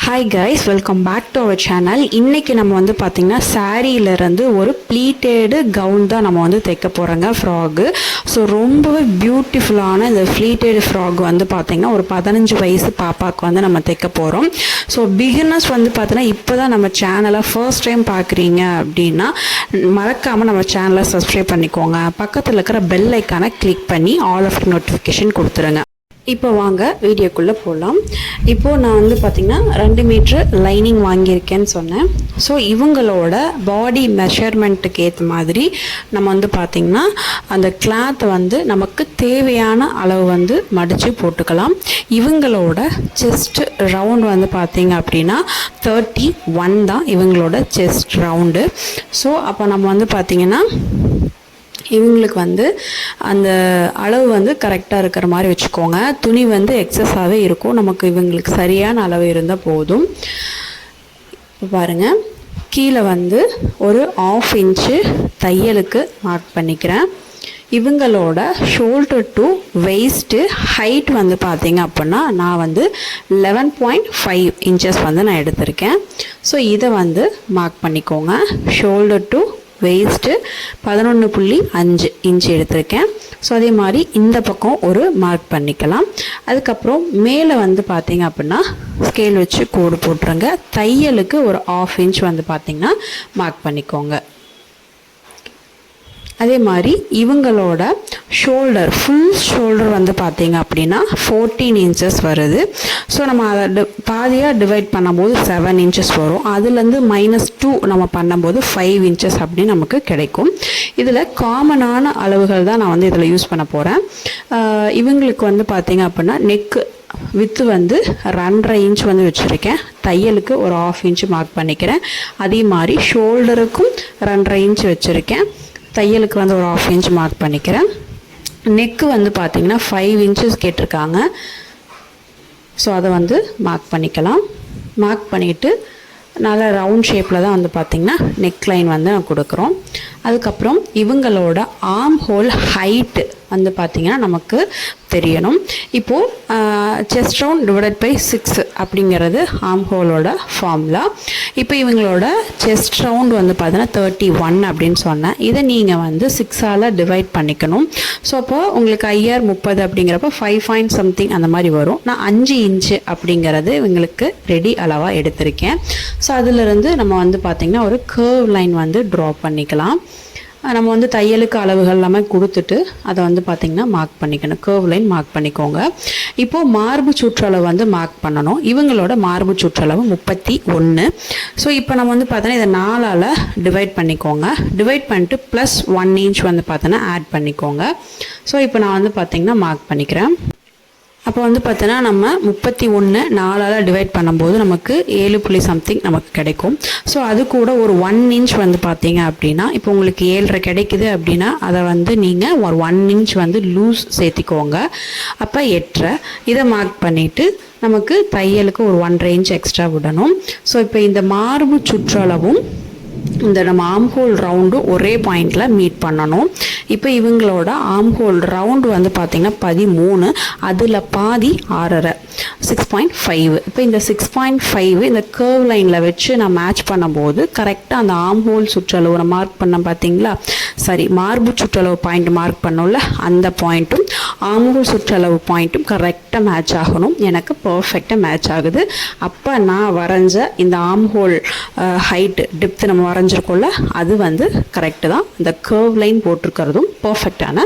Hi guys, welcome back to our channel. இன்றைக்கி நம்ம வந்து பார்த்திங்கன்னா சாரீலேருந்து ஒரு ப்ளீட்டடு கவுன் தான் நம்ம வந்து தைக்க போகிறோங்க, ஃப்ராகு. ஸோ ரொம்பவே பியூட்டிஃபுல்லான இந்த ப்ளீட்டடு ஃப்ராக் வந்து பார்த்திங்கன்னா ஒரு 15 வயசு பாப்பாவுக்கு வந்து நம்ம தைக்க போகிறோம். ஸோ பிகினர்ஸ் வந்து பார்த்திங்கன்னா இப்போ தான் நம்ம சேனலை ஃபர்ஸ்ட் டைம் பார்க்குறீங்க அப்படின்னா மறக்காமல் நம்ம சேனலை சப்ஸ்கிரைப் பண்ணிக்கோங்க. பக்கத்தில் இருக்கிற பெல் ஐக்கானை கிளிக் பண்ணி ஆல் ஆஃப் நோட்டிஃபிகேஷன் கொடுத்துருங்க. இப்போ வாங்க வீடியோக்குள்ளே போகலாம். இப்போது நான் வந்து பார்த்திங்கன்னா 2 மீட்டர் லைனிங் வாங்கியிருக்கேன்னு சொன்னேன். ஸோ இவங்களோட பாடி மெஷர்மெண்ட்டுக்கு ஏற்ற மாதிரி நம்ம வந்து பார்த்திங்கன்னா அந்த கிளாத்தை வந்து நமக்கு தேவையான அளவு வந்து மடித்து போட்டுக்கலாம். இவங்களோட செஸ்ட் ரவுண்ட் வந்து பார்த்திங்க அப்படின்னா 31 தான் இவங்களோட செஸ்ட் ரவுண்டு. ஸோ அப்போ நம்ம வந்து பார்த்திங்கன்னா இவங்களுக்கு வந்து அந்த அளவு வந்து கரெக்டாக இருக்கிற மாதிரி வச்சுக்கோங்க. துணி வந்து எக்ஸஸாகவே இருக்கும், நமக்கு இவங்களுக்கு சரியான அளவு இருந்தால் போதும். இப்போ பாருங்கள், கீழே வந்து ஒரு 1/2 இன்ச்சு தையலுக்கு மார்க் பண்ணிக்கிறேன். இவங்களோட ஷோல்டர் டு வெயிஸ்ட்டு ஹைட் வந்து பார்த்திங்க அப்படின்னா நான் வந்து 11.5 இன்ச்சஸ் வந்து நான் எடுத்திருக்கேன். ஸோ இதை வந்து மார்க் பண்ணிக்கோங்க. ஷோல்டர் டு வெயிஸ்ட்டு 11.5 இன்ச் எடுத்திருக்கேன். ஸோ அதே மாதிரி இந்த பக்கம் ஒரு மார்க் பண்ணிக்கலாம். அதுக்கப்புறம் மேலே வந்து பார்த்திங்க அப்படின்னா ஸ்கேல் வச்சு கோடு போட்டுருங்க. தையலுக்கு ஒரு 1/2 இன்ச் வந்து பார்த்திங்கன்னா மார்க் பண்ணிக்கோங்க. அதே மாதிரி இவங்களோட ஷோல்டர், ஃபுல் ஷோல்டர் வந்து பார்த்திங்க அப்படின்னா 14 இன்ச்சஸ் வருது. ஸோ நம்ம அதை பாதியாக டிவைட் பண்ணும்போது 7 இன்ச்சஸ் வரும். அதுலேருந்து -2 நம்ம பண்ணும்போது 5 இன்ச்சஸ் அப்படின்னு நமக்கு கிடைக்கும். இதில் காமனான அளவுகள் தான் நான் வந்து இதில் யூஸ் பண்ண போகிறேன். இவங்களுக்கு வந்து பார்த்திங்க அப்படின்னா நெக்கு வித்து வந்து 2.5 இன்ச் வந்து வச்சுருக்கேன். தையலுக்கு ஒரு 1/2 இன்ச் மார்க் பண்ணிக்கிறேன். அதே மாதிரி ஷோல்டருக்கும் 2.5 இன்ச் வச்சுருக்கேன். தையலுக்கு வந்து ஒரு 1/2 இன்ச் மார்க் பண்ணிக்கிறேன். நெக்கு வந்து பார்த்திங்கன்னா 5 இன்ச்சஸ் கேட்டிருக்காங்க. ஸோ அதை வந்து மார்க் பண்ணிக்கலாம். மார்க் பண்ணிவிட்டு நல்ல ரவுண்ட் ஷேப்பில் தான் வந்து பார்த்திங்கன்னா நெக் லைன் வந்து நான் கொடுக்குறோம். அதுக்கப்புறம் இவங்களோட ஆர்ம் ஹோல் ஹைட்டு வந்து பார்த்திங்கன்னா நமக்கு தெரியணும். இப்போது செஸ்ட் ரவுண்ட் டிவைடட் பை 6 அப்படிங்கிறது ஆர்ம் ஹோலோட ஃபார்முலா. இப்போ இவங்களோட செஸ்ட் ரவுண்ட் வந்து பார்த்தீங்கன்னா 31 அப்படின்னு சொன்னேன். இதை நீங்கள் வந்து 6ஆல் டிவைட் பண்ணிக்கணும். ஸோ அப்போ உங்களுக்கு IR 30 அப்படிங்கிறப்ப 5 something அந்த மாதிரி வரும். நான் 5 இன்ச்சு அப்படிங்கிறது இவங்களுக்கு ரெடி அளவாக எடுத்திருக்கேன். ஸோ அதிலிருந்து நம்ம வந்து பார்த்திங்கன்னா ஒரு கர்வ் லைன் வந்து ட்ரா பண்ணிக்கலாம். நம்ம வந்து தையலுக்கு அளவுகள் எல்லாமே கொடுத்துட்டு அதை வந்து பார்த்திங்கன்னா மார்க் பண்ணிக்கணும். கர்வ் லைன் மார்க் பண்ணிக்கோங்க. இப்போது மார்பு சுற்றளவு வந்து மார்க் பண்ணணும். இவங்களோட மார்பு சுற்றளவு 31. ஸோ இப்போ நம்ம வந்து பார்த்தோன்னா இதை 4ஆல் டிவைட் பண்ணிக்கோங்க. டிவைட் பண்ணிட்டு +1 இன்ச் வந்து பார்த்தோன்னா ஆட் பண்ணிக்கோங்க. ஸோ இப்போ நான் வந்து பார்த்திங்கன்னா மார்க் பண்ணிக்கிறேன். அப்போ வந்து பார்த்தோன்னா நம்ம 31 4ஆல் டிவைட் பண்ணும்போது நமக்கு 7 something நமக்கு கிடைக்கும். ஸோ அது கூட ஒரு 1 இன்ச் வந்து பார்த்தீங்க அப்படின்னா இப்போ உங்களுக்கு 7.5 கிடைக்குது அப்படின்னா அதை வந்து நீங்கள் ஒரு 1 இன்ச் வந்து லூஸ் சேர்த்திக்கோங்க. அப்போ 8.5 இதை மார்க் பண்ணிவிட்டு நமக்கு தையலுக்கு ஒரு 1.5 இன்ச் எக்ஸ்ட்ரா விடணும். ஸோ இப்போ இந்த மார்பு சுற்றளவும் இந்த நம்ம ஆர்ம் ஹோல் ரவுண்டு ஒரே பாயிண்டில் மீட் பண்ணணும். இப்போ இவங்களோட ஆர்ம் ஹோல் ரவுண்டு வந்து பார்த்திங்கன்னா 13, அதில் பாதி 6.5 6.5. இப்போ இந்த 6.5 இந்த கர்வ் லைனில் வச்சு நான் மேட்ச் பண்ணும்போது கரெக்டாக அந்த ஆர்ம் ஹோல் சுற்றளவு நான் மார்க் பண்ண பார்த்தீங்களா, சரி மார்பு சுற்றளவு பாயிண்ட் மார்க் பண்ணோம்ல, அந்த பாயிண்ட்டும் ஆர்ம் ஹோல் சுற்றளவு பாயிண்ட்டும் கரெக்டாக மேட்ச் ஆகணும். எனக்கு பர்ஃபெக்டாக மேட்ச் ஆகுது. அப்போ நான் வரைஞ்ச இந்த ஆர்ம் ஹோல் ஹைட் டெப்த்து நம்ம வரைஞ்சிருக்கோம்ல அது வந்து கரெக்டு தான். இந்த கர்வ் லைன் போட்டிருக்கிறதும் பர்ஃபெக்டான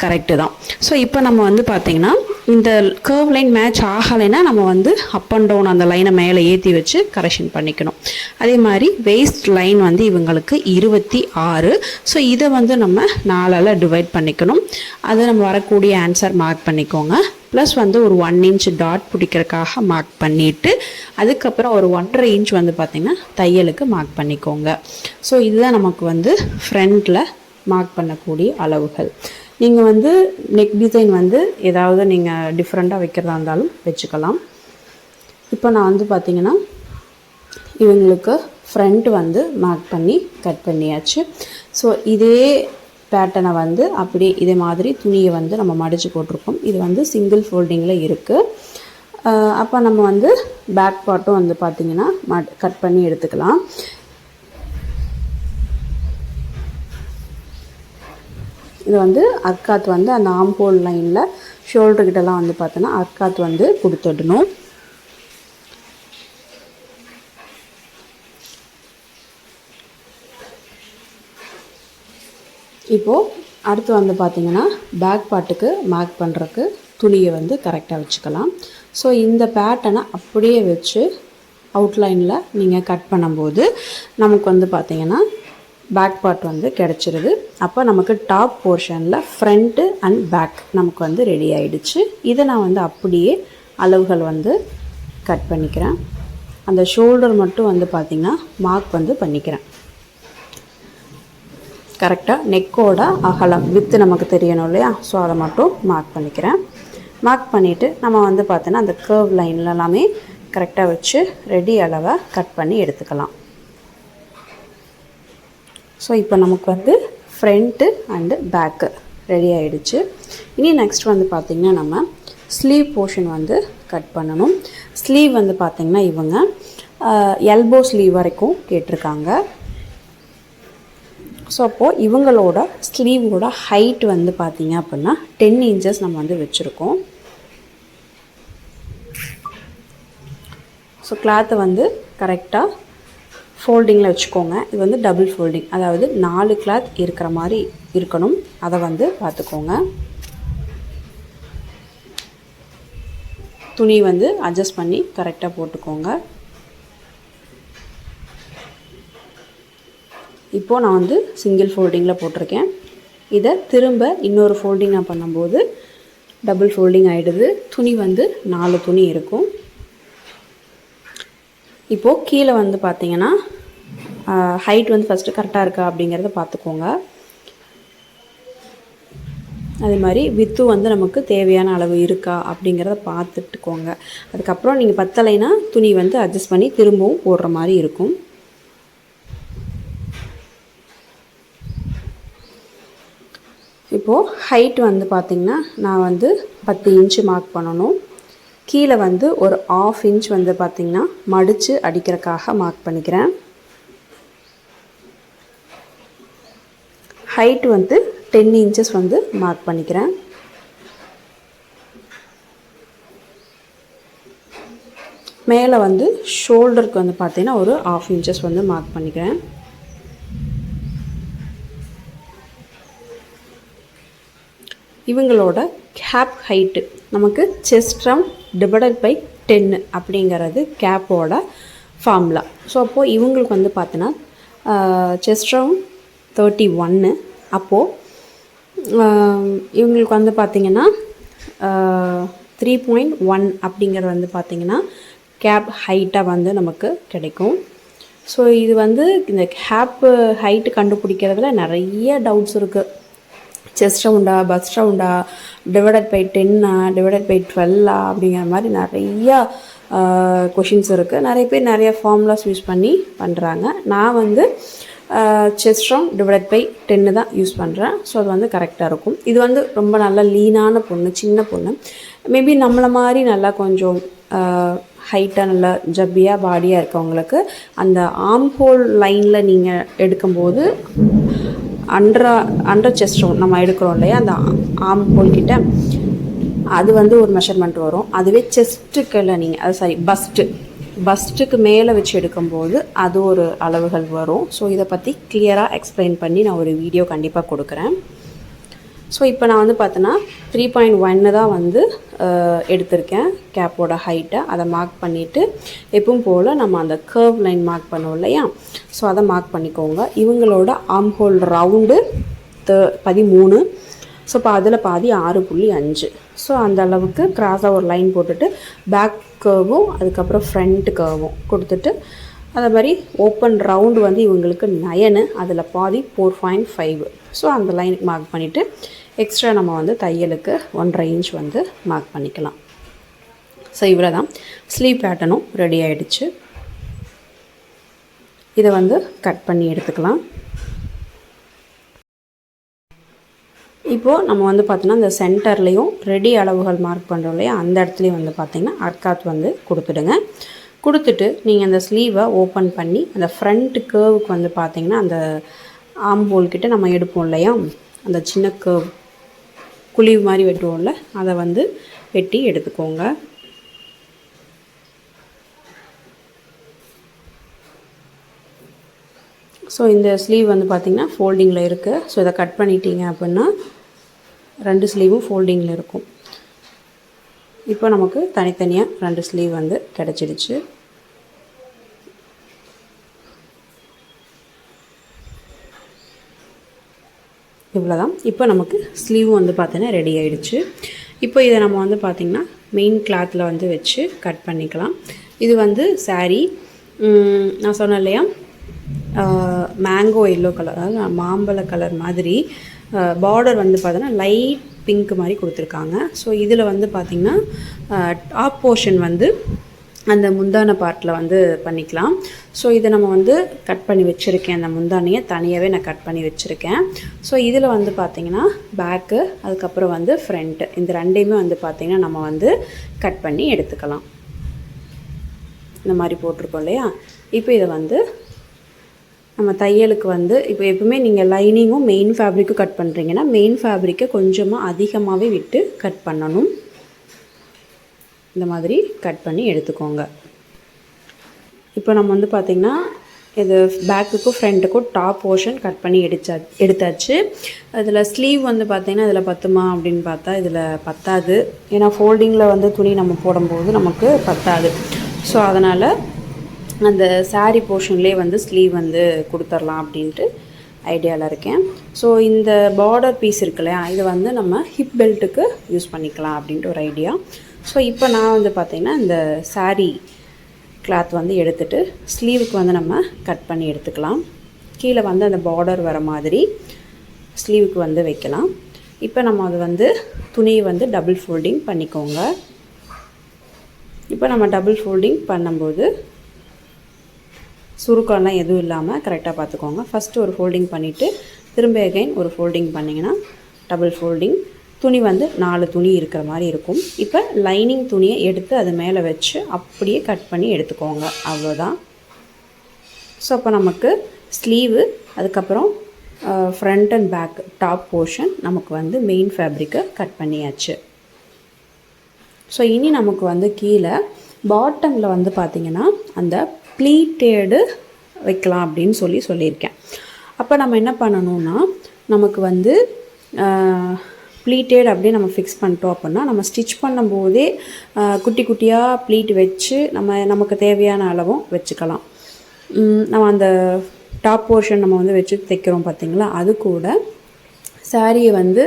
கரெக்டு தான். ஸோ இப்போ நம்ம வந்து பார்த்திங்கன்னா இந்த கர்வ் லைன் மேட்ச் ஆகலைன்னா நம்ம வந்து அப் அண்ட் டவுன் அந்த லைனை மேலே ஏற்றி வச்சு கரெக்ஷன் பண்ணிக்கணும். அதே மாதிரி வெயிஸ்ட் லைன் வந்து இவங்களுக்கு 26. ஸோ இதை வந்து நம்ம 4ஆல் டிவைட் பண்ணிக்கணும். அதை நம்ம வரக்கூடிய ஆன்சர் மார்க் பண்ணிக்கோங்க. ப்ளஸ் வந்து ஒரு 1 இன்ச் டாட் பிடிக்கிறதுக்காக மார்க் பண்ணிவிட்டு அதுக்கப்புறம் ஒரு 1.5 இன்ச் வந்து பார்த்திங்கன்னா தையலுக்கு மார்க் பண்ணிக்கோங்க. ஸோ இதுதான் நமக்கு வந்து ஃப்ரண்டில் மார்க் பண்ணக்கூடிய அளவுகள். நீங்கள் வந்து நெக் டிசைன் வந்து ஏதாவது நீங்கள் டிஃப்ரெண்ட்டாக வைக்கிறதா இருந்தாலும் வச்சுக்கலாம். இப்போ நான் வந்து பார்த்திங்கன்னா இவங்களுக்கு ஃப்ரண்ட் வந்து மார்க் பண்ணி கட் பண்ணியாச்சு. ஸோ இதே பேட்டர்னை வந்து அப்படியே இதே மாதிரி துணியை வந்து நம்ம மடித்து போட்டிருக்கோம். இது வந்து சிங்கிள் ஃபோல்டிங்கில் இருக்குது. அப்போ நம்ம வந்து பேக் பார்ட்டும் வந்து பார்த்திங்கன்னா கட் பண்ணி எடுத்துக்கலாம். இது வந்து அர்க்காத் வந்து அந்த ஆம்போல் லைனில் ஷோல்டர்கிட்டலாம் வந்து பார்த்தோன்னா அர்க்காத் வந்து கொடுத்துடணும். இப்போது அடுத்து வந்து பார்த்திங்கன்னா பேக் பார்ட்டுக்கு மார்க் பண்ணுறதுக்கு துணியை வந்து கரெக்டாக வச்சுக்கலாம். ஸோ இந்த பேட்டர்னை அப்படியே வச்சு அவுட்லைனில் நீங்கள் கட் பண்ணும்போது நமக்கு வந்து பார்த்திங்கன்னா பேக் பார்ட் வந்து கிடச்சிருது. அப்போ நமக்கு டாப் போர்ஷனில் ஃப்ரண்ட்டு அண்ட் பேக் நமக்கு வந்து ரெடி ஆகிடுச்சு. இதை நான் வந்து அப்படியே அளவுகள் வந்து கட் பண்ணிக்கிறேன். அந்த ஷோல்டர் மட்டும் வந்து பார்த்திங்கன்னா மார்க் வந்து பண்ணிக்கிறேன். கரெக்டாக நெக்கோட அகலம் வித்து நமக்கு தெரியணும் இல்லையா, ஸோ அதை மட்டும் மார்க் பண்ணிக்கிறேன். மார்க் பண்ணிவிட்டு நம்ம வந்து பார்த்தோன்னா அந்த கர்வ் லைனில் எல்லாமே கரெக்டாக வச்சு ரெடி அளவை கட் பண்ணி எடுத்துக்கலாம். ஸோ இப்போ நமக்கு வந்து ஃப்ரண்ட்டு அண்டு பேக்கு ரெடி ஆகிடுச்சு. இனி நெக்ஸ்ட் வந்து பார்த்திங்கன்னா நம்ம ஸ்லீவ் போர்ஷன் வந்து கட் பண்ணணும். ஸ்லீவ் வந்து பார்த்திங்கன்னா இவங்க எல்போ ஸ்லீவ் வரைக்கும் கேட்டிருக்காங்க. ஸோ அப்போது இவங்களோட ஸ்லீவோட ஹைட் வந்து பார்த்திங்க அப்படின்னா 10 இன்ச்சஸ் நம்ம வந்து வச்சுருக்கோம். ஸோ கிளாத்தை வந்து கரெக்டாக ஃபோல்டிங்கில் வச்சுக்கோங்க. இது வந்து டபுள் ஃபோல்டிங், அதாவது 4 கிளாத் இருக்கிற மாதிரி இருக்கணும். அதை வந்து பார்த்துக்கோங்க. துணி வந்து அட்ஜஸ்ட் பண்ணி கரெக்டாக போட்டுக்கோங்க. இப்போது நான் வந்து சிங்கிள் ஃபோல்டிங்கில் போட்டிருக்கேன். இதை திரும்ப இன்னொரு ஃபோல்டிங் நான் பண்ணும்போது டபுள் ஃபோல்டிங் ஆகிடுது. துணி வந்து 4 துணி இருக்கும். இப்போது கீழே வந்து பார்த்திங்கன்னா ஹைட் வந்து ஃபஸ்ட்டு கரெக்டாக இருக்கா அப்படிங்கிறத பார்த்துக்கோங்க. அதே மாதிரி வித்து வந்து நமக்கு தேவையான அளவு இருக்கா அப்படிங்கிறத பார்த்துட்டுக்கோங்க. அதுக்கப்புறம் நீங்கள் பத்தலைனா துணி வந்து அட்ஜஸ்ட் பண்ணி திரும்பவும் போடுற மாதிரி இருக்கும். இப்போது ஹைட் வந்து பார்த்திங்கன்னா நான் வந்து 10 இன்ச்சு மார்க் பண்ணணும். கீழே வந்து ஒரு 1/2 இன்ச் வந்து பார்த்திங்கன்னா மடித்து அடிக்கிறதுக்காக மார்க் பண்ணிக்கிறேன். ஹைட் வந்து 10 இன்ச்சஸ் வந்து மார்க் பண்ணிக்கிறேன். மேலே வந்து ஷோல்டருக்கு வந்து பார்த்திங்கன்னா ஒரு 1/2 இன்ச்சஸ் வந்து மார்க் பண்ணிக்கிறேன். இவங்களோட கேப் ஹைட்டு நமக்கு செஸ்ட் ரவுண்ட் டிவைடட் பை 10 அப்படிங்கிறது கேப்போட ஃபார்முலா. ஸோ அப்போது இவங்களுக்கு வந்து பார்த்தோன்னா செஸ்ட் ரவுண்ட் 31. அப்போது இவங்களுக்கு வந்து பார்த்திங்கன்னா 3.1 அப்படிங்கிறது வந்து பார்த்திங்கன்னா கேப் ஹைட்டாக வந்து நமக்கு கிடைக்கும். ஸோ இது வந்து இந்த கேப் ஹைட்டு கண்டுபிடிக்கிறதுல நிறைய டவுட்ஸ் இருக்குது. செஸ்ட் ரவுண்டா, பஸ்ட் ரவுண்டா, டிவைடட் பை 10 டிவைடட் பை 12 அப்படிங்கிற மாதிரி நிறையா கொஷின்ஸ் இருக்குது. நிறைய பேர் நிறைய ஃபார்முலாஸ் யூஸ் பண்ணி பண்ணுறாங்க. நான் வந்து செஸ்ட் ரவுண்ட் டிவைடட் பை 10 தான் யூஸ் பண்ணுறேன். ஸோ அது வந்து கரெக்டாக இருக்கும். இது வந்து ரொம்ப நல்லா லீனான பொண்ணு, சின்ன பொண்ணு, மேபி நம்மளை மாதிரி நல்லா கொஞ்சம் ஹைட்டாக நல்லா ஜப்பியாக பாடியாக இருக்கவங்களுக்கு அந்த ஆர்ம் ஹோல் லைனில் நீங்கள் எடுக்கும்போது அண்டர் செஸ்ட் ரவுண்ட் நம்ம எடுக்கிறோம் இல்லையா, அந்த ஆர்ம் ஹோல் கிட்ட அது வந்து ஒரு மெஷர்மெண்ட் வரும். அதுவே செஸ்ட்டுக்கில் நீங்கள் அது பஸ்ட்டுக்கு மேலே வச்சு எடுக்கும்போது அது ஒரு அளவுகள் வரும். ஸோ இதை பற்றி கிளியராக எக்ஸ்பிளைன் பண்ணி நான் ஒரு வீடியோ கண்டிப்பாக கொடுக்குறேன். ஸோ இப்போ நான் வந்து பார்த்தோன்னா 3.1 தான் வந்து எடுத்திருக்கேன் கேப்போட ஹைட்டை. அதை மார்க் பண்ணிவிட்டு எப்பவும் போல் நம்ம அந்த கர்வ் லைன் மார்க் பண்ணுவோம் இல்லையா, ஸோ அதை மார்க் பண்ணிக்கோங்க. இவங்களோட ஆர்ம் ஹோல் ரவுண்டு 13. ஸோ இப்போ அதில் பாதி 6.5. ஸோ அந்த அளவுக்கு கிராஸாக ஒரு லைன் போட்டுட்டு பேக் கர்வும் அதுக்கப்புறம் ஃப்ரண்ட் கர்வும் கொடுத்துட்டு அதே மாதிரி ஓப்பன் ரவுண்டு வந்து இவங்களுக்கு 9, அதில் பாதி 4.5. ஸோ அந்த லைனுக்கு மார்க் பண்ணிவிட்டு எக்ஸ்ட்ரா நம்ம வந்து தையலுக்கு 1.5 இன்ச் வந்து மார்க் பண்ணிக்கலாம். ஸோ இவ்வளோ தான் ஸ்லீவ் பேட்டர்னும் ரெடி ஆகிடுச்சு. இதை வந்து கட் பண்ணி எடுத்துக்கலாம். இப்போது நம்ம வந்து பார்த்தோன்னா இந்த சென்டர்லேயும் ரெடி அளவுகள் மார்க் பண்ணுறோம் இல்லையா, அந்த இடத்துலையும் வந்து பார்த்திங்கன்னா அர்க்காத் வந்து கொடுத்துடுங்க. கொடுத்துட்டு நீங்கள் அந்த ஸ்லீவை ஓப்பன் பண்ணி அந்த ஃப்ரண்ட் கேர்வுக்கு வந்து பார்த்திங்கன்னா அந்த ஆம்போல் கிட்ட நம்ம எடுப்போம் இல்லையா, அந்த சின்ன கேர்வ் குழிவு மாதிரி வெட்டுவோம்ல, அதை வந்து வெட்டி எடுத்துக்கோங்க. ஸோ இந்த ஸ்லீவ் வந்து பார்த்திங்கன்னா ஃபோல்டிங்கில் இருக்குது. ஸோ இதை கட் பண்ணிட்டீங்க அப்படின்னா 2 ஸ்லீவும் ஃபோல்டிங்கில் இருக்கும். இப்போ நமக்கு தனித்தனியாக 2 ஸ்லீவ் வந்து கிடச்சிடுச்சு. இவ்வளோதான். இப்போ நமக்கு ஸ்லீவ் வந்து பார்த்தீங்கன்னா ரெடி ஆகிடுச்சு. இப்போ இதை நம்ம வந்து பார்த்திங்கன்னா மெயின் கிளாத்தில் வந்து வச்சு கட் பண்ணிக்கலாம். இது வந்து சாரீ நான் சொன்னேன் இல்லையா, மேங்கோ எல்லோ கலர், அதாவது மாம்பழ கலர் மாதிரி பார்டர் வந்து பார்த்தீங்கன்னா லைட் பிங்க் மாதிரி கொடுத்துருக்காங்க. ஸோ இதில் வந்து பார்த்திங்கன்னா டாப் போர்ஷன் வந்து அந்த முந்தான பார்ட்டில் வந்து பண்ணிக்கலாம். ஸோ இதை நம்ம வந்து கட் பண்ணி வச்சுருக்கேன். அந்த முந்தானையை தனியாகவே நான் கட் பண்ணி வச்சுருக்கேன். ஸோ இதில் வந்து பார்த்திங்கன்னா பேக்கு, அதுக்கப்புறம் வந்து ஃப்ரண்ட்டு, இந்த ரெண்டையுமே வந்து பார்த்திங்கன்னா நம்ம வந்து கட் பண்ணி எடுத்துக்கலாம். இந்த மாதிரி போட்டிருக்கோம் இல்லையா. இப்போ இதை வந்து நம்ம தையலுக்கு வந்து இப்போ எப்பவுமே நீங்கள் லைனிங்கும் மெயின் ஃபேப்ரிக்கும் கட் பண்ணுறீங்கன்னா மெயின் ஃபேப்ரிக்கை கொஞ்சமாக அதிகமாகவே விட்டு கட் பண்ணணும். இந்த மாதிரி கட் பண்ணி எடுத்துக்கோங்க. இப்போ நம்ம வந்து பார்த்திங்கன்னா இது பேக்குக்கும் ஃப்ரண்ட்டுக்கும் டாப் போர்ஷன் கட் பண்ணி எடுத்தாச்சு. அதில் ஸ்லீவ் வந்து பார்த்திங்கன்னா இதில் பத்துமா அப்படின்னு பார்த்தா இதில் பத்தாது. ஏன்னா ஃபோல்டிங்கில் வந்து துணி நம்ம போடும்போது நமக்கு பத்தாது. ஸோ அதனால் அந்த சாரீ போர்ஷன்லேயே வந்து ஸ்லீவ் வந்து கொடுத்துர்லாம் அப்படின்ட்டு ஐடியாவில் இருக்கேன். ஸோ இந்த பார்டர் பீஸ் இருக்கு இல்லையா, இது வந்து நம்ம ஹிப் பெல்ட்டுக்கு யூஸ் பண்ணிக்கலாம் அப்படின்ட்டு ஒரு ஐடியா. ஸோ இப்போ நான் வந்து பார்த்திங்கன்னா இந்த சாரீ கிளாத் வந்து எடுத்துகிட்டு ஸ்லீவுக்கு வந்து நம்ம கட் பண்ணி எடுத்துக்கலாம். கீழே வந்து அந்த பார்டர் வர மாதிரி ஸ்லீவுக்கு வந்து வைக்கலாம். இப்போ நம்ம அது வந்து துணியை வந்து டபுள் ஃபோல்டிங் பண்ணிக்கோங்க. இப்போ நம்ம டபுள் ஃபோல்டிங் பண்ணும்போது சுருக்கம்லாம் எதுவும் இல்லாமல் கரெக்டாக பார்த்துக்கோங்க. ஃபஸ்ட்டு ஒரு ஃபோல்டிங் பண்ணிவிட்டு திரும்ப அகைன் ஒரு ஃபோல்டிங் பண்ணிங்கன்னா டபுள் ஃபோல்டிங். துணி வந்து 4 துணி இருக்கிற மாதிரி இருக்கும். இப்போ லைனிங் துணியை எடுத்து அது மேலே வச்சு அப்படியே கட் பண்ணி எடுத்துக்கோங்க. அவ்வளோதான். ஸோ அப்போ நமக்கு ஸ்லீவு, அதுக்கப்புறம் front and back top portion நமக்கு வந்து மெயின் ஃபேப்ரிக்கை கட் பண்ணியாச்சு. ஸோ இனி நமக்கு வந்து கீழே பாட்டமில் வந்து பார்த்திங்கன்னா அந்த ப்ளீட்டேடு வைக்கலாம் அப்படின்னு சொல்லியிருக்கேன். அப்போ நம்ம என்ன பண்ணணும்னா நமக்கு வந்து ப்ளீட்டேட் அப்படியே நம்ம ஃபிக்ஸ் பண்ணிட்டோம் அப்படின்னா நம்ம ஸ்டிச் பண்ணும்போதே குட்டி குட்டியாக ப்ளீட் வச்சு நமக்கு தேவையான அளவும் வச்சுக்கலாம். நம்ம அந்த டாப் போர்ஷன் நம்ம வந்து வச்சு தைக்கிறோம் பார்த்திங்களா, அது கூட சாரியை வந்து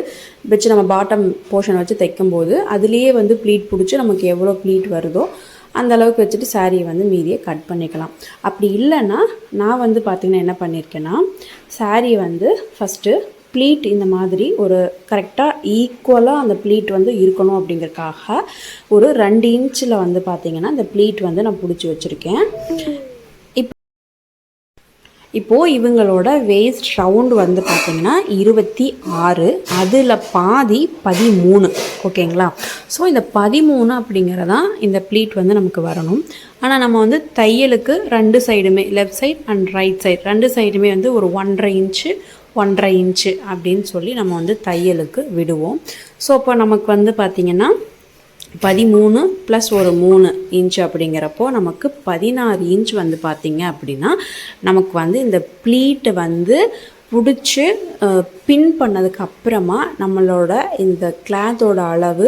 வச்சு நம்ம பாட்டம் போர்ஷன் வச்சு தைக்கும்போது அதுலேயே வந்து ப்ளீட் பிடிச்சி நமக்கு எவ்வளோ ப்ளீட் வருதோ அந்த அளவுக்கு வச்சுட்டு சாரியை வந்து மீதியை கட் பண்ணிக்கலாம். அப்படி இல்லைன்னா நான் வந்து பார்த்திங்கன்னா என்ன பண்ணியிருக்கேன்னா சாரியை வந்து ஃபஸ்ட்டு ப்ளீட் இந்த மாதிரி ஒரு கரெக்டாக ஈக்குவலாக அந்த ப்ளீட் வந்து இருக்கணும் அப்படிங்கிறதுக்காக ஒரு 2 இன்ச்சில் வந்து பார்த்திங்கன்னா அந்த ப்ளீட் வந்து நான் பிடிச்சி வச்சுருக்கேன். இப்போது இவங்களோட வேஸ்ட் ரவுண்டு வந்து பார்த்திங்கன்னா 26, அதில் பாதி 13. ஓகேங்களா. ஸோ இந்த 13 அப்படிங்கிறதான் இந்த ப்ளீட் வந்து நமக்கு வரணும். ஆனால் நம்ம வந்து தையலுக்கு 2 சைடுமே left side and right side 2 சைடுமே வந்து ஒரு 1.5 இன்ச்சு 1.5 இன்ச்சு அப்படின்னு சொல்லி நம்ம வந்து தையலுக்கு விடுவோம். ஸோ அப்போ நமக்கு வந்து பார்த்திங்கன்னா 13 + ஒரு 3 இன்ச் அப்படிங்கிறப்போ நமக்கு 16 இன்ச் வந்து பார்த்திங்க அப்படின்னா நமக்கு வந்து இந்த ப்ளீட்டை வந்து பிடிச்சி பின் பண்ணதுக்கு அப்புறமா நம்மளோட இந்த கிளாத்தோட அளவு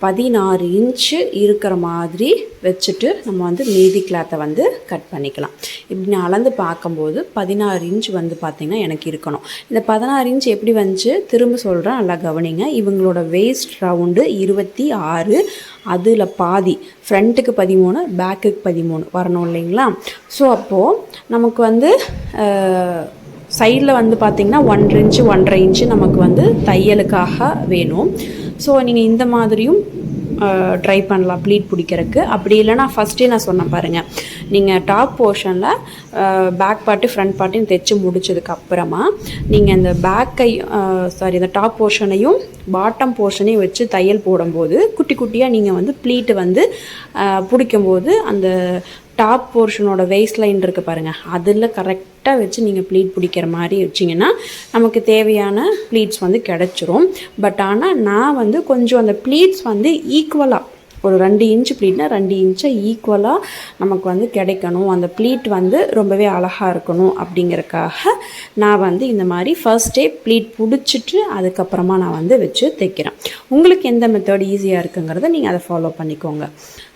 16 இன்ச்சு இருக்கிற மாதிரி வச்சுட்டு நம்ம வந்து மீதி கிளாத்தை வந்து கட் பண்ணிக்கலாம். இப்படி நான் அளந்து பார்க்கும்போது 16 இன்ச் வந்து பார்த்திங்கன்னா எனக்கு இருக்கணும். இந்த 16 இன்ச் எப்படி வந்துச்சு திரும்ப சொல்கிறேன், நல்லா கவனிங்க. இவங்களோட வேஸ்ட் ரவுண்டு 26, அதில் பாதி ஃப்ரண்ட்டுக்கு 13 பேக்குக்கு 13 வரணும் இல்லைங்களா. ஸோ அப்போது நமக்கு வந்து சைடில் வந்து பார்த்திங்கன்னா 1 இன்ச்சு 1.5 இன்ச்சு நமக்கு வந்து தையலுக்காக வேணும். ஸோ நீங்கள் இந்த மாதிரியும் ட்ரை பண்ணலாம் ப்ளீட் பிடிக்கிறதுக்கு. அப்படி இல்லைனா ஃபஸ்ட்டே நான் சொன்னேன் பாருங்கள், நீங்கள் டாப் போர்ஷனில் பேக் பார்ட்டு ஃப்ரண்ட் பார்ட்டையும் தைச்சி முடிச்சதுக்கப்புறமா நீங்கள் இந்த இந்த டாப் போர்ஷனையும் பாட்டம் போர்ஷனையும் வச்சு தையல் போடும்போது குட்டி குட்டியாக நீங்கள் வந்து ப்ளீட்டு வந்து பிடிக்கும்போது அந்த டாப் போர்ஷனோட வேஸ்ட் லைன் இருக்குது பாருங்கள், அதில் கரெக்டாக வச்சு நீங்கள் ப்ளீட் பிடிக்கிற மாதிரி வச்சிங்கன்னா நமக்கு தேவையான ப்ளீட்ஸ் வந்து கிடச்சிரும். பட் ஆனால் நான் வந்து கொஞ்சம் அந்த ப்ளீட்ஸ் வந்து ஈக்குவலாக ஒரு 2 இன்ச்சு ப்ளீட்னா 2 இன்ச்சை ஈக்குவலாக நமக்கு வந்து கிடைக்கணும், அந்த ப்ளீட் வந்து ரொம்பவே அழகாக இருக்கணும் அப்படிங்கிறக்காக நான் வந்து இந்த மாதிரி ஃபர்ஸ்டே ப்ளீட் பிடிச்சிட்டு அதுக்கப்புறமா நான் வந்து வச்சு தைக்கிறேன். உங்களுக்கு எந்த மெத்தட் ஈஸியாக இருக்குங்கிறத நீங்கள் அதை ஃபாலோ பண்ணிக்கோங்க.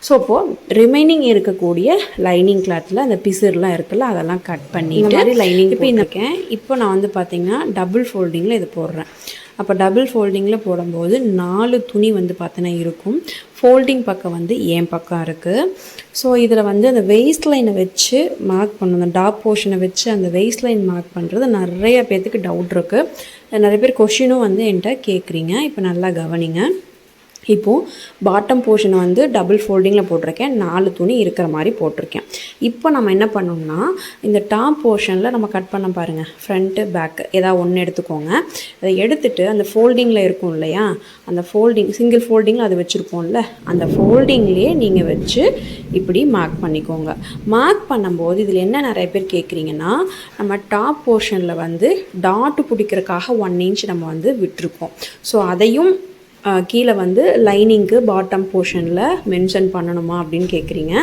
ஸோ இப்போது ரிமைனிங் இருக்கக்கூடிய லைனிங் கிளாத்தில் அந்த பிசுர்லாம் இருக்குல்ல, அதெல்லாம் கட் பண்ணி இந்த மாதிரி லைனிங் இப்போ நான் வந்து பார்த்திங்கன்னா டபுள் ஃபோல்டிங்கில் இது போடுறேன். அப்போ டபுள் ஃபோல்டிங்கில் போடும்போது 4 துணி வந்து பார்த்தீங்கன்னா இருக்கும். ஃபோல்டிங் பக்கம் வந்து என் பக்கம் இருக்குது. ஸோ இதில் வந்து அந்த வெயிஸ்ட் லைனை வச்சு மார்க் பண்ணணும், அந்த டாப் போர்ஷனை வச்சு அந்த வெயிஸ்ட் லைன் மார்க் பண்ணுறது நிறைய பேர்த்துக்கு டவுட் இருக்குது. நிறைய பேர் கொஷினும் வந்து என்கிட்ட கேட்குறீங்க. இப்போ நல்லா கவனிங்க. இப்போது பாட்டம் போர்ஷனை வந்து டபுள் ஃபோல்டிங்கில் போட்டிருக்கேன், 4 துணி இருக்கிற மாதிரி போட்டிருக்கேன். இப்போ நம்ம என்ன பண்ணோம்னா இந்த டாப் போர்ஷனில் நம்ம கட் பண்ண பாருங்கள், ஃப்ரண்ட்டு பேக்கு ஏதாவது ஒன்று எடுத்துக்கோங்க. அதை எடுத்துகிட்டு அந்த ஃபோல்டிங்கில் இருக்கும் இல்லையா, அந்த சிங்கிள் ஃபோல்டிங்கில் அது வச்சுருப்போம்ல, அந்த ஃபோல்டிங்லேயே நீங்கள் வச்சு இப்படி மார்க் பண்ணிக்கோங்க. மார்க் பண்ணும்போது இதில் என்ன நிறைய பேர் கேட்குறீங்கன்னா, நம்ம டாப் போர்ஷனில் வந்து டாட்டு பிடிக்கிறதுக்காக 1 இன்ச் நம்ம வந்து விட்டுருக்கோம். ஸோ அதையும் கீழே வந்து லைனிங்க்கு பாட்டம் போர்ஷனில் மென்ஷன் பண்ணணுமா அப்படின்னு கேட்குறீங்க.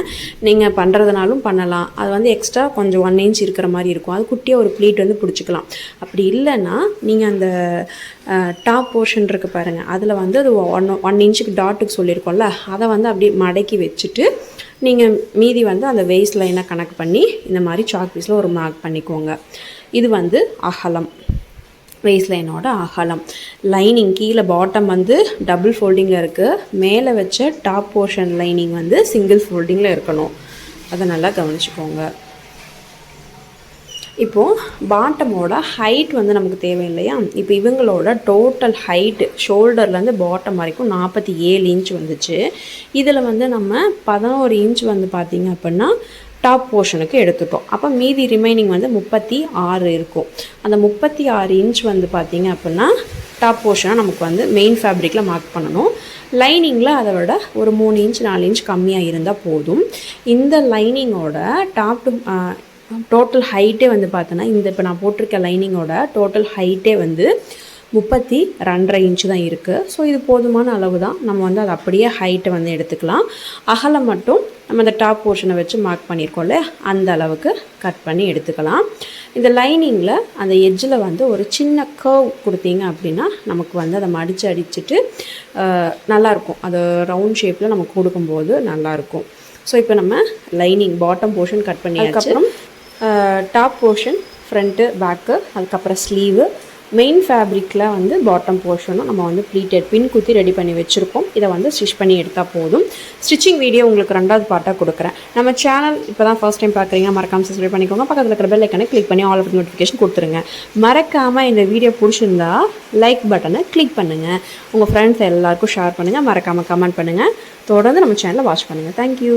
நீங்கள் பண்ணுறதுனாலும் பண்ணலாம். அது வந்து எக்ஸ்ட்ரா கொஞ்சம் 1 இன்ச் இருக்கிற மாதிரி இருக்கும், அது குட்டியாக ஒரு ப்ளீட் வந்து பிடிச்சிக்கலாம். அப்படி இல்லைன்னா நீங்கள் அந்த டாப் போர்ஷன் இருக்குது பாருங்கள், அதில் வந்து அது 1 இன்ச்சுக்கு டாட்டுக்கு சொல்லியிருக்கோம்ல, அதை வந்து அப்படியே மடக்கி வச்சுட்டு நீங்கள் மீதி வந்து அந்த வேஸ்ட் லைனை கனெக்ட் பண்ணி இந்த மாதிரி சாக் பீஸில் ஒரு மார்க் பண்ணிக்கோங்க. இது வந்து அகலம், வேஸ்ட் லைனோட அகலம். லைனிங் கீழே பாட்டம் வந்து டபுள் ஃபோல்டிங்கில் இருக்குது, மேலே வச்ச டாப் போர்ஷன் லைனிங் வந்து சிங்கிள் ஃபோல்டிங்கில் இருக்கணும். அதை நல்லா கவனிச்சுக்கோங்க. இப்போது பாட்டமோட ஹைட் வந்து நமக்கு தேவையில்லையா, இப்போ இவங்களோட டோட்டல் ஹைட்டு ஷோல்டர்லேருந்து பாட்டம் வரைக்கும் 47 இன்ச் வந்துச்சு. இதில் வந்து நம்ம 11 இன்ச் வந்து பார்த்திங்க அப்படின்னா டாப் போர்ஷனுக்கு எடுத்துட்டோம். அப்போ மீதி ரிமைனிங் வந்து 36 இருக்கும். அந்த 36 இன்ச் வந்து பார்த்திங்க அப்படின்னா டாப் போர்ஷனை நமக்கு வந்து மெயின் ஃபேப்ரிக்கில் மார்க் பண்ணணும். லைனிங்கில் அதை விட ஒரு 3 இன்ச் 4 இன்ச் கம்மியாக இருந்தால் போதும். இந்த லைனிங்கோட டோட்டல் ஹைட்டே வந்து பார்த்தோன்னா இப்போ நான் போட்டிருக்க லைனிங்கோட டோட்டல் ஹைட்டே வந்து 32.5 இன்ச்சு தான் இருக்குது. ஸோ இது போதுமான அளவு தான். நம்ம வந்து அதை அப்படியே ஹைட்டை வந்து எடுத்துக்கலாம். அகலம் மட்டும் நம்ம அந்த டாப் போர்ஷனை வச்சு மார்க் பண்ணியிருக்கோம்ல, அந்த அளவுக்கு கட் பண்ணி எடுத்துக்கலாம். இந்த லைனிங்கில் அந்த எட்ஜில் வந்து ஒரு சின்ன கர்வ் கொடுத்தீங்க அப்படின்னா நமக்கு வந்து அதை அடிச்சுட்டு நல்லாயிருக்கும். அது ரவுண்ட் ஷேப்பில் நம்ம கொடுக்கும்போது நல்லாயிருக்கும். ஸோ இப்போ நம்ம லைனிங் பாட்டம் போர்ஷன் கட் பண்ணி, அதுக்கப்புறம் டாப் போர்ஷன் ஃப்ரண்ட்டு பேக்கு, அதுக்கப்புறம் ஸ்லீவு, மெயின் ஃபேப்ரிக்கில் வந்து பாட்டம் போர்ஷனும் நம்ம வந்து ப்ளீட்டட் பின் குத்தி ரெடி பண்ணி வச்சுருக்கோம். இதை வந்து ஸ்டிச் பண்ணி எடுத்தால் போதும். ஸ்டிச்சிங் வீடியோ உங்களுக்கு 2வது பார்ட்டாக கொடுக்குறேன். நம்ம சேனல் இப்போ தான் ஃபர்ஸ்ட் டைம் பார்க்குறீங்க, மறக்காமல் சப்ஸ்கிரைப் பண்ணிக்கோங்க. பக்கத்தில் இருக்கிற பெல் ஐக்கனை கிளிக் பண்ணி ஆல் ஆஃப் நோட்டிஃபிகேஷன் கொடுத்துருங்க. மறக்காமல் இந்த வீடியோ பிடிச்சிருந்தா லைக் பட்டனை கிளிக் பண்ணுங்கள், உங்கள் ஃப்ரெண்ட்ஸ் எல்லாருக்கும் ஷேர் பண்ணுங்கள், மறக்காமல் கமெண்ட் பண்ணுங்கள். தொடர்ந்து நம்ம சேனலை வாட்ச் பண்ணுங்கள். தேங்க்யூ.